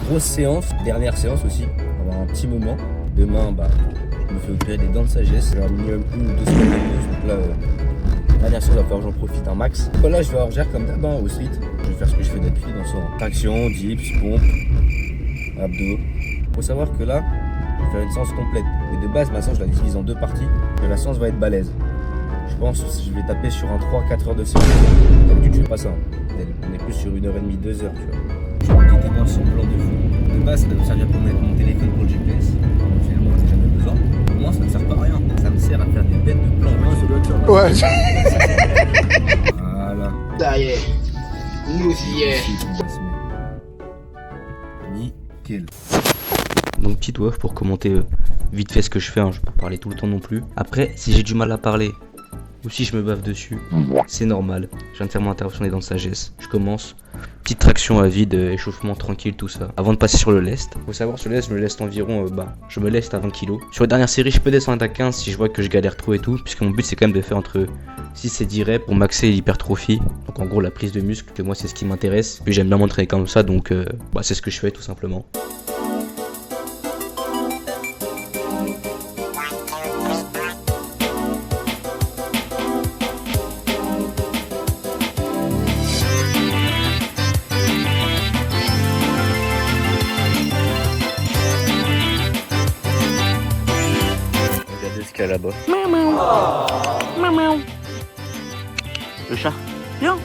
grosse séance, dernière séance aussi, on va avoir un petit moment. Demain, je me fais opérer des dents de sagesse, j'ai un minimum 1 ou 2 semaines de plus, donc là, dernière séance, il va falloir que j'en profite un max. Là, je vais avoir comme d'hab au suite. Je vais faire ce que je fais d'habitude en sort. Traction, dips, pompe, abdos. Faut savoir que là, je vais faire une séance complète. Mais de base, ma séance, je la divise en 2 parties. Et la séance va être balèze. Je pense que je vais taper sur un 3-4 heures de séance. D'habitude, je fais pas ça. On est plus sur 1h30, 2 heures, tu vois. Je vais guetter moi son plan de fou. De base, ça doit me servir pour mettre mon téléphone pour le GPS. Finalement, j'en ai jamais besoin. Pour moi, ça ne sert pas à rien. Ça me sert à faire des bêtes de plans. Ça doit être ça. Ouais. Voilà. Ça y est. Nous y est. Nickel. Donc petite oeuf pour commenter vite fait ce que je fais, hein. Je peux pas parler tout le temps non plus. Après, si j'ai du mal à parler ou si je me bave dessus, c'est normal. Je viens de faire mon intervention des dents de sagesse. Je commence. Petite traction à vide, échauffement tranquille, tout ça. Avant de passer sur le lest. Faut savoir, sur le lest, je me leste environ, je me leste à 20 kg. Sur les dernières séries, je peux descendre à 15 si je vois que je galère trop et tout. Puisque mon but, c'est quand même de faire entre 6 et 10 reps pour maxer l'hypertrophie. Donc en gros, la prise de muscle, que moi, c'est ce qui m'intéresse. Puis j'aime bien m'entraîner comme ça, donc c'est ce que je fais tout simplement. Là-bas. Le chat, viens.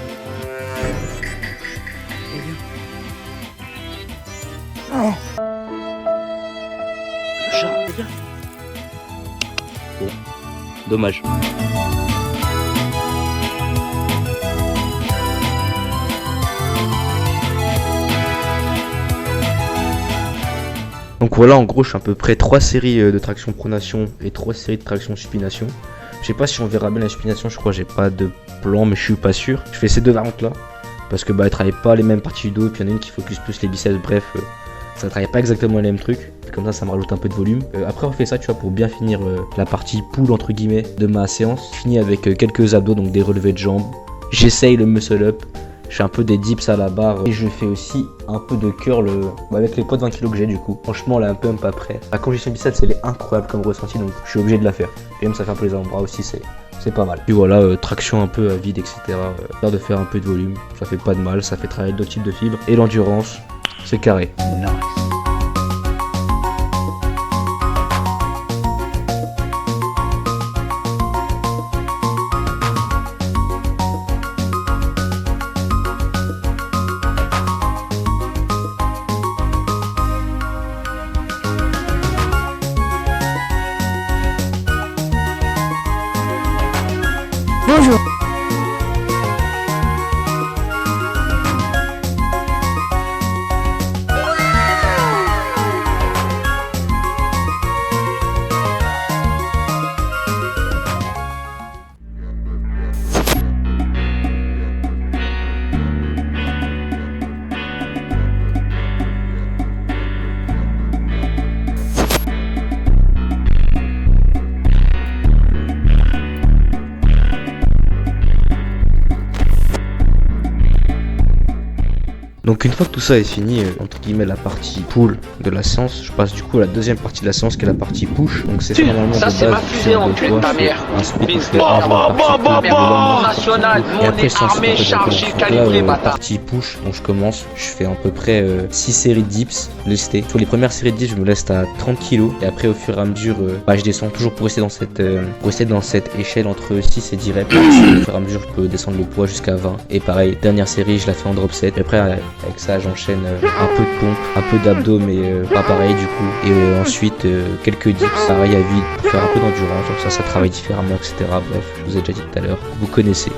Le chat, viens. Bon, dommage. Donc voilà, en gros, je suis à peu près 3 séries de traction pronation et 3 séries de traction supination. Je sais pas si on verra bien la supination, je crois que j'ai pas de plan, mais je suis pas sûr. Je fais ces 2 variantes là, parce que elles travaillent pas les mêmes parties du dos, et puis il y en a une qui focus plus les biceps, bref, ça travaille pas exactement les mêmes trucs. Comme ça me rajoute un peu de volume. Après on fait ça, tu vois, pour bien finir la partie pull entre guillemets de ma séance. Je finis avec quelques abdos, donc des relevés de jambes. J'essaye le muscle up. Je fais un peu des dips à la barre et je fais aussi un peu de curl avec les poids de 20 kg que j'ai du coup. Franchement la pump après. La congestion biceps elle est incroyable comme ressenti, donc je suis obligé de la faire. Et même ça fait un peu les avant-bras aussi, c'est pas mal. Puis voilà, traction un peu à vide, etc. De faire un peu de volume, ça fait pas de mal, ça fait travailler d'autres types de fibres. Et l'endurance, c'est carré. Nice. Bonjour. Donc une fois que tout ça est fini, entre guillemets la partie pull de la séance, je passe du coup à la deuxième partie de la séance qui est la partie push. Donc c'est normalement ça c'est ma fusée en tuer ta mère. National, monnaie armée chargée calibrée la bâtard. partie push, donc je commence, je fais à peu près 6 séries de dips lestés. Sur les premières séries de dips, je me laisse à 30 kg et après au fur et à mesure, je descends toujours pour rester dans cette échelle entre 6 et 10 reps. Au fur et à mesure, je peux descendre le poids jusqu'à 20. Et pareil, dernière série, je la fais en drop set. Et après avec ça, j'enchaîne un peu de pompe, un peu d'abdos, mais pas pareil du coup. Et ensuite, quelques dips, pareil à vide, pour faire un peu d'endurance. Donc ça travaille différemment, etc. Bref, je vous ai déjà dit tout à l'heure, vous connaissez.